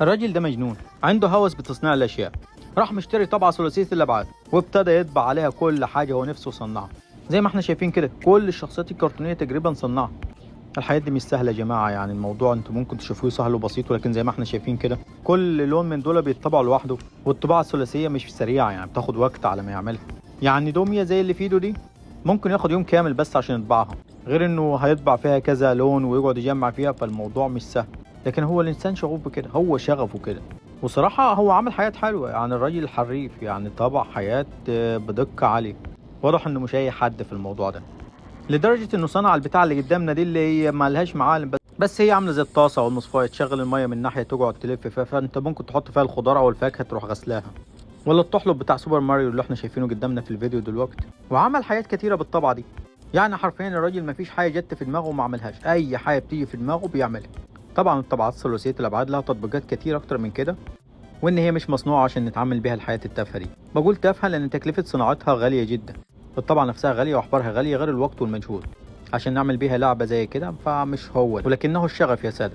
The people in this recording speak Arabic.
الراجل ده مجنون، عنده هوس بتصنيع الاشياء. راح مشتري طبعة ثلاثية الابعاد وابتدى يطبع عليها كل حاجة هو نفسه يصنعها. زي ما احنا شايفين كده كل الشخصيات الكرتونية تقريبا صنعها. الحياة دي مش سهلة يا جماعة، يعني الموضوع انتوا ممكن تشوفوه سهل وبسيط، ولكن زي ما احنا شايفين كده كل لون من دول بيتطبع لوحده، والطباعة الثلاثية مش سريعة، يعني بتاخد وقت على ما يعملها. يعني دمية زي اللي في ايده دي ممكن ياخد يوم كامل بس عشان يطبعها، غير انه هيطبع فيها كذا لون ويقعد يجمع فيها، فالموضوع مش سهل. لكن هو الانسان شغوف بكده، هو شغفه كده. وصراحة هو عمل حياة حلوة، يعني الراجل الحريف يعني طبع حياة بدقة عالية. واضح انه مش اي حد في الموضوع ده، لدرجة انه صنع البتاع اللي قدامنا دي اللي هي مالهاش معالم، بس هي عاملة زي الطاسة او المصفاية، تشغل المية من ناحية تقعد تلف فيها، فانت ممكن تحط فيها الخضار او الفاكهة تروح غسلاها. ولا الطحلب بتاع سوبر ماريو اللي احنا شايفينه قدامنا في الفيديو دلوقتي. وعمل حاجات كتيرة بالطبعة دي، يعني حرفيا الراجل مفيش حاجة جت في دماغه وما عملهاش، اي حاجة بتيجي في دماغه بيعملها. طبعا الطبعات ثلاثية الابعاد لها تطبيقات كتير اكتر من كده، وان هي مش مصنوعة عشان نتعامل بيها الحياة التافهة دي. بقول تافهة لان تكلفة صناعتها غالية جدا، الطبعة نفسها غالية واحبارها غالية، غير الوقت والمجهود عشان نعمل بيها لعبة زي كده، فمش هو ولكنه الشغف يا سادة.